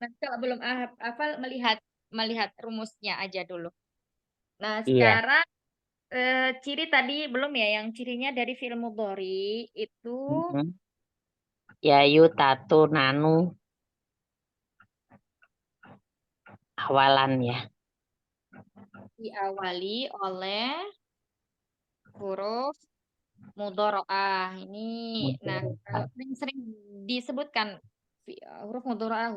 nanti kalau belum hafal melihat rumusnya aja dulu. Nah, Iya. sekarang ciri tadi belum ya, yang cirinya dari fi'il mudhari itu Yayu, tatu, nanu. Awalan ya. diawali oleh huruf mudharaah. Ini, nah kalau sering disebutkan huruf mudharaah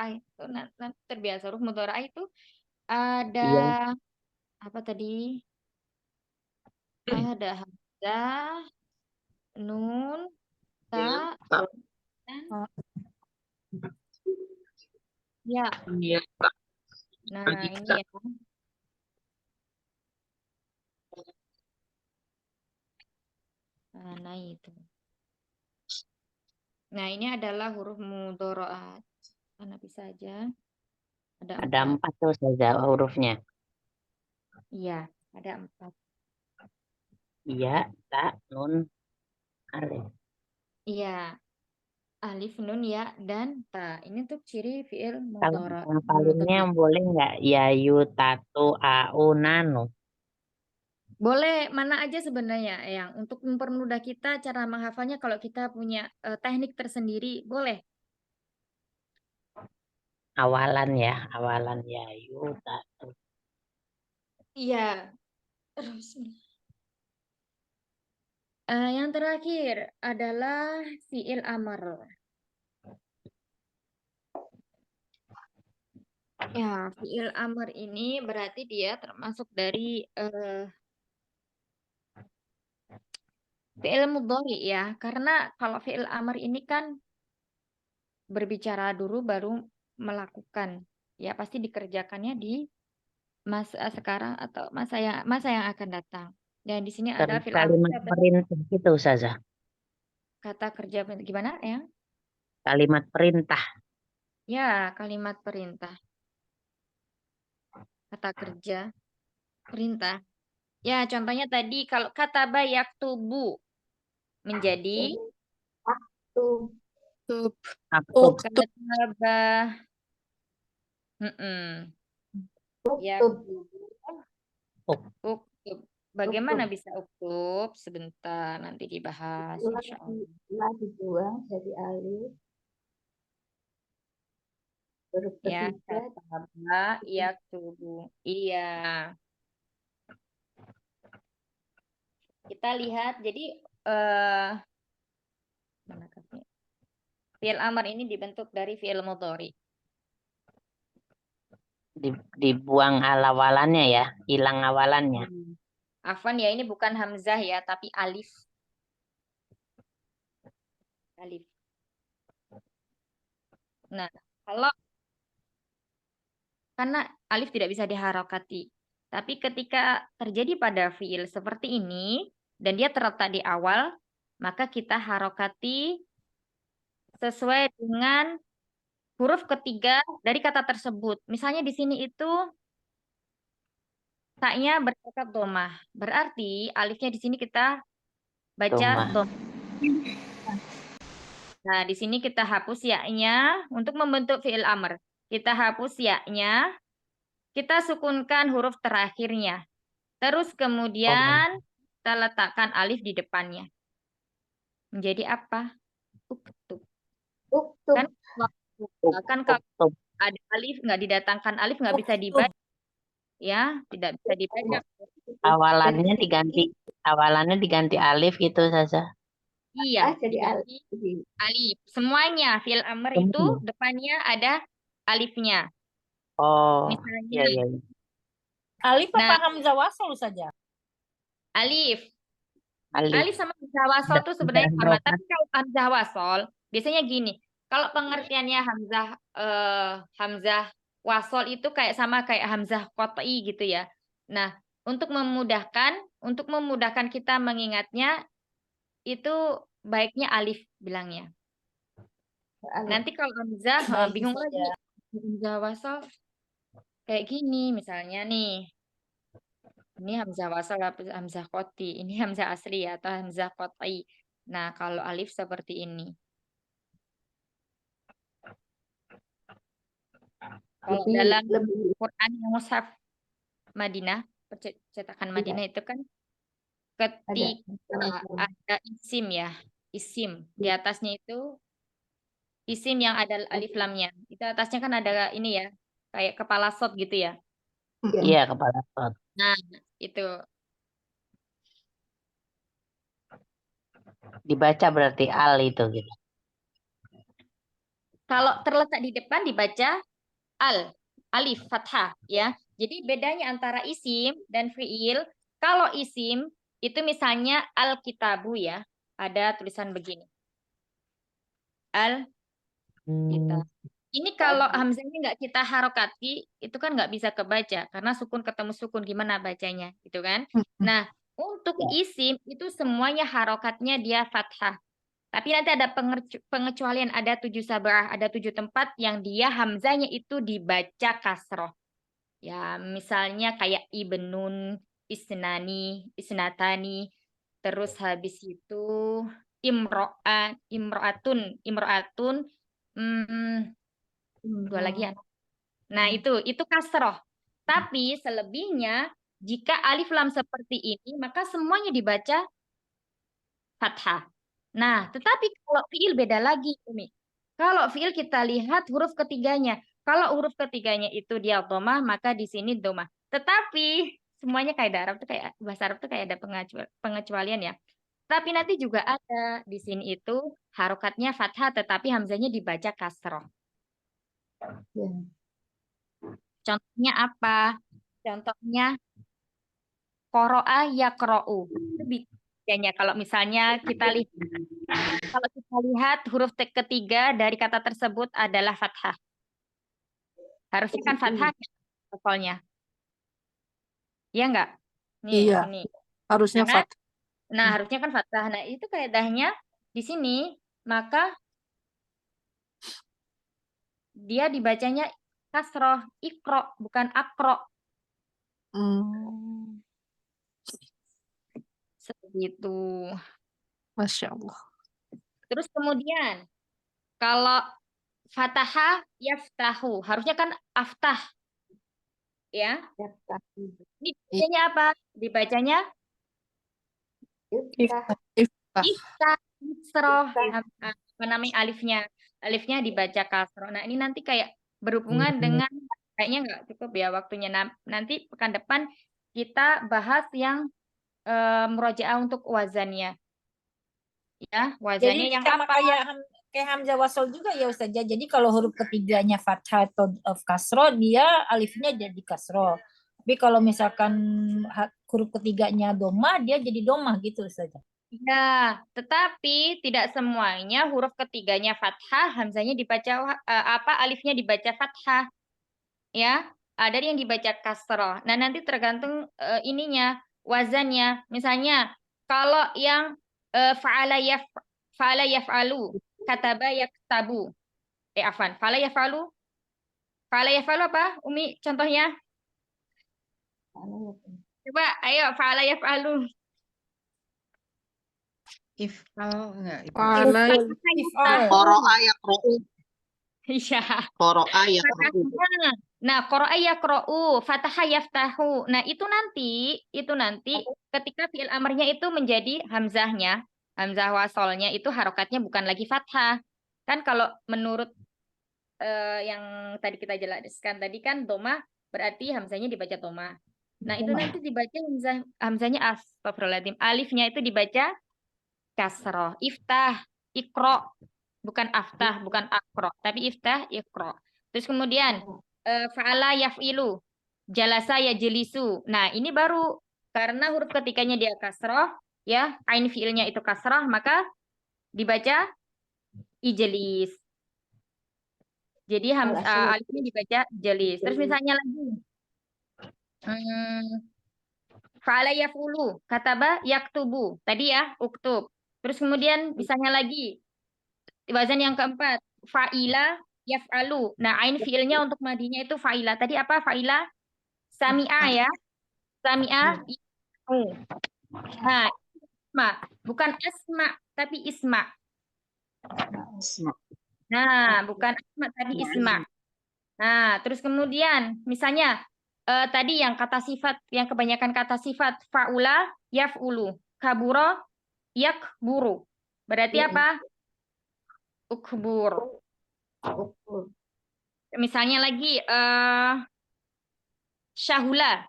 itu nanti terbiasa huruf mudharaah itu ada Iya. apa tadi? Ada hamzah, nun, ta, dan ya. Nah, ini ya. Nah, itu. Nah, ini adalah huruf mudharaat. Mana bisa aja. Ada Ada 4. 4 tuh Ustazah hurufnya. Iya, ada 4. Iya, ta, nun, alif. Iya. Alif, nun, ya, dan ta. Ini untuk ciri fi'il Kalau mudhara. ngapalinnya boleh nggak? Yayu, tatu, au, nanu. Boleh mana aja sebenarnya, yang untuk mempermudah kita cara menghafalnya kalau kita punya teknik tersendiri, boleh. Awalan ya, awalan yayu, tatu. Iya. Terus yang terakhir adalah fi'il amr. Ya, fi'il amr ini berarti dia termasuk dari fi'il mudhari ya. Karena kalau fi'il amr ini kan berbicara dulu baru melakukan. Ya, pasti dikerjakannya di masa sekarang atau masa yang akan datang. Dan di sini ada fi'il amr Kalimat perintah gitu Ustazah. kata kerja gimana ya? Kalimat perintah. Ya, kalimat perintah. Kata kerja perintah. Ya, contohnya tadi kalau kataba yaktubu menjadi Tuh. Tub. Aktub. Uktub. kataba. Tuh. Yaktubu. Uk- Uktub. Bagaimana bisa uktub? Sebentar, nanti dibahas. Insya Allah. Setelah dibuang jadi alif. Huruf Ya, ketiga. kataba yaktubu. Iya. Kita lihat, jadi mana kasih? Fi'il amr ini dibentuk dari fi'il mudhari. Dibuang awalannya ya, hilang awalannya. Afwan ya, ini bukan hamzah ya, tapi alif. Alif. Nah, karena alif tidak bisa diharokati. Tapi ketika terjadi pada fi'il seperti ini, dan dia terletak di awal, maka kita harokati sesuai dengan huruf ketiga dari kata tersebut. Misalnya di sini itu taknya berharokat domah. Berarti alifnya di sini kita baca Domah. dom. Nah, di sini kita hapus ya-nya untuk membentuk fi'il amr. Kita hapus ya-nya, kita sukunkan huruf terakhirnya. Terus kemudian kita letakkan alif di depannya. Menjadi apa? Uktub. Uktub. Kan kalau Uktub. ada alif, nggak didatangkan alif, nggak bisa dibaca. Ya, tidak bisa dibaca. Awalannya diganti alif gitu saja. Iya, Jadi diganti alif. alif. Semuanya fi'il amr itu Semua. depannya ada alifnya. Oh, Misalnya, iya iya. Alif nah, apa hamzah wasal saja? alif. Alif. Alif sama hamzah wasol itu sebenarnya sama. Tapi kalau hamzah wasol, biasanya gini. Kalau pengertiannya hamzah wasol itu kayak sama kayak hamzah qat'i gitu ya. Nah, untuk memudahkan kita mengingatnya, itu baiknya alif bilangnya. Nanti kalau hamzah Baik bingung saja. lagi. Hamzah wasol kayak gini misalnya nih. Ini hamzah wasal, hamzah qat'i. Ini hamzah asli ya, atau hamzah qat'i. Nah, kalau alif seperti ini. Kalau Lebih dalam lebih Quran yang mushaf Madinah, cetakan Madinah itu kan ketika ada isim ya, isim. Di atasnya itu isim yang ada alif lamnya. Itu atasnya kan ada ini ya, kayak kepala sot gitu ya. Iya, kepala pot. Nah, itu. Dibaca berarti al itu gitu. Kalau terletak di depan dibaca alif, fathah ya. Jadi bedanya antara isim dan fiil, kalau isim itu misalnya al-kitabu ya, ada tulisan begini. Al-kitab. Ini kalau hamzahnya nggak kita harokati, itu kan nggak bisa kebaca, karena sukun ketemu sukun, gimana bacanya, gitu kan. Nah, untuk isim itu semuanya harokatnya dia fathah. Tapi nanti ada pengecualian, ada 7 sabah, ada 7 tempat yang dia hamzahnya itu dibaca kasroh. Ya, misalnya kayak ibnun, isnani, isnatani, terus habis itu imro'atun, dua lagi ya. Nah, itu kasroh. Tapi selebihnya, jika alif lam seperti ini, maka semuanya dibaca fathah. Nah, tetapi kalau fiil beda lagi, Umi. Kalau fiil kita lihat huruf ketiganya. Kalau huruf ketiganya itu dia domah, maka di sini domah. Tetapi semuanya kayak Arab tuh kayak bahasa Arab tuh kayak ada pengecualian ya. Tapi nanti juga ada di sini itu harokatnya fathah, tetapi hamzahnya dibaca kasroh. Contohnya apa? Contohnya qoro'a yaqro'u. Itu bedanya kalau misalnya kita lihat. Kalau kita lihat huruf ketiga dari kata tersebut adalah fathah. Harusnya kan fathah tokolnya. Iya enggak? Nih, Iya. ini. Harusnya Karena, fathah. nah harusnya kan fathah. Nah, itu kaidahnya di sini, maka dia dibacanya kasroh, ikro, bukan akro. Itu. Masya Allah. Terus kemudian kalau fataha yaftahu, harusnya kan aftah, ya. Ini bacanya apa? Dibacanya Iftah. iftah, kasroh. Apa namanya alifnya? Alifnya dibaca kasroh. Nah, ini nanti kayak berhubungan dengan kayaknya nggak cukup ya waktunya. Nanti pekan depan kita bahas yang murojaah untuk wazannya. Ya, Jadi wazannya yang sama apa? kayak hamzah wasol juga ya Ustazah. Jadi kalau huruf ketiganya fathah atau kasroh, dia alifnya jadi kasroh. Tapi kalau misalkan huruf ketiganya doma, dia jadi doma gitu Ustazah. Ya, tetapi tidak semuanya huruf ketiganya fathah, hamzanya dibaca alifnya dibaca fathah. Ya, ada yang dibaca kasroh. Nah, nanti tergantung ininya, wazannya. Misalnya, kalau yang fa'ala yaf'alu, kataba yaktabu. Afan, fa'ala yaf'alu apa? Umi contohnya? Coba, ayo fa'ala yaf'alu. If'al enggak itu. Fa'ala If'al. Qara'a yaqra'u. Iya. Qara'a yaqra'u. Fathahnya. Nah, qara'a yaqra'u, fataha yaftahu. Nah, itu nanti ketika fi'il amarnya itu menjadi hamzahnya, hamzah wasolnya itu harokatnya bukan lagi fathah. Kan kalau menurut yang tadi kita jelaskan tadi kan doma berarti hamzahnya dibaca doma. Nah, itu nanti dibaca hamzahnya astagfirullahaladzim. Alifnya itu dibaca kasroh. Iftah, ikro. Bukan aftah, bukan akro. Tapi iftah, ikro. Terus kemudian fa'ala yaf'ilu. Jalasa yajlisu. Nah, ini baru karena huruf ketiganya dia kasroh, ya, ain fi'ilnya itu kasroh, maka dibaca ijlis. Jadi alifnya dibaca jelis. Terus misalnya lagi fa'ala yaf'ulu, kataba yaktubu. Tadi ya, uktub. Terus kemudian misalnya lagi wazan yang keempat, fa'ila yaf'alu. Nah, ain fi'ilnya untuk madinya itu fa'ila. Tadi apa fa'ila? Sami'a ya. Sami'a. Nah, isma. Bukan asma, tapi isma. Nah, bukan asma, tapi isma. Nah, terus kemudian misalnya tadi yang kata sifat, yang kebanyakan kata sifat fa'ula yaf'ulu, kabura yakburu. Berarti apa? Ukbur. Misalnya lagi syahula.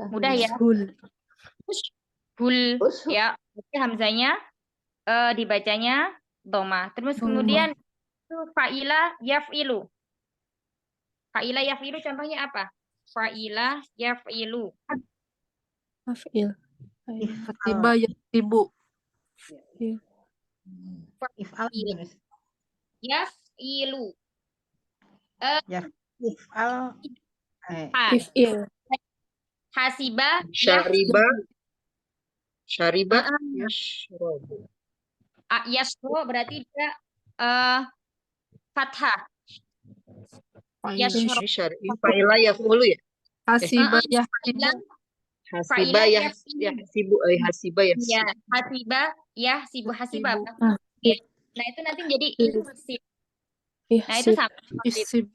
Mudah ya. Hul ya. Berarti hamzanya dibacanya doma. Terus kemudian itu fa'ila yaf'ilu. Fa'ila yaf'ilu contohnya apa? Fa'ila yaf'ilu. Maf'il. Tiba ya ibu. If'al gimana sih? Yaf'ilu. If'al If'il. Hasiba Syariba. yahsibu. Syariba. Yashrabu. Yasro berarti dia fathah. Ini fa'ila yaf'ulu ya. Hasiba ya Hasiba yahsibu. Hasiba Ya, yahsibu. hasiba yahsibu hasiba. Nah, Ya. Nah, itu nanti jadi ihsib. Nah, itu sama. Isib.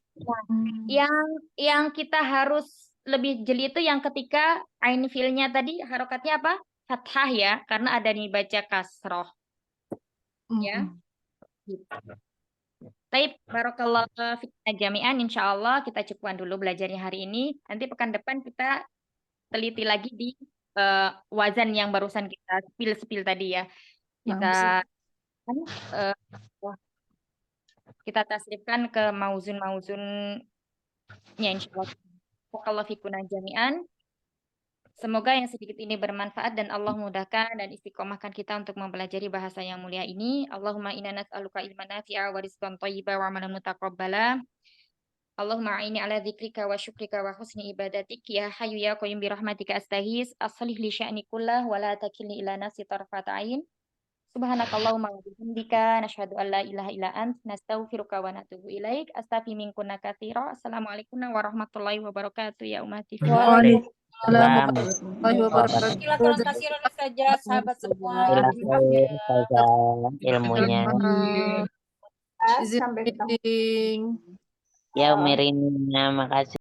Yang kita harus lebih jeli itu yang ketika ain fiilnya tadi harokatnya apa? Fathah ya, karena ada nih baca kasroh. Ya. Baik, barakallahu fiikum jami'an. Insyaallah kita cukupkan dulu belajarnya hari ini. Nanti pekan depan kita teliti lagi di wazan yang barusan kita spill tadi ya. Kita tasrifkan ke mauzun-mauzunnya insyaallah. Barakallahu fiikum jami'an. Semoga yang sedikit ini bermanfaat dan Allah mudahkan dan istiqomahkan kita untuk mempelajari bahasa yang mulia ini. Allahumma inna nas'aluka ilman nafi'a wa rizqan thayyiban wa amalan mutaqabbala. Allahumma a'inni ala dzikrika wa syukrika wa husni ibadatik ya hayyu ya qayyum bi rahmatika astaghits aslih li sya'ni kullah wa la takilni ila nafsi tarfata ain. Subhanakallahumma wa bihamdika nasyhadu an la ilaha illa ant nastaghfiruka wa natubu ilaik. Astaghfiru minkunna katsira. Assalamualaikum warahmatullahi wabarakatuh ya ummati. Assalamualaikum Assalamualaikum warahmatullahi wabarakatuh. Silakan kasih saja sahabat semua. warahmatullahi wabarakatuh. Ilmunya. Izin Sampai ketemu. meeting. Ya, Umi Rina, makasih.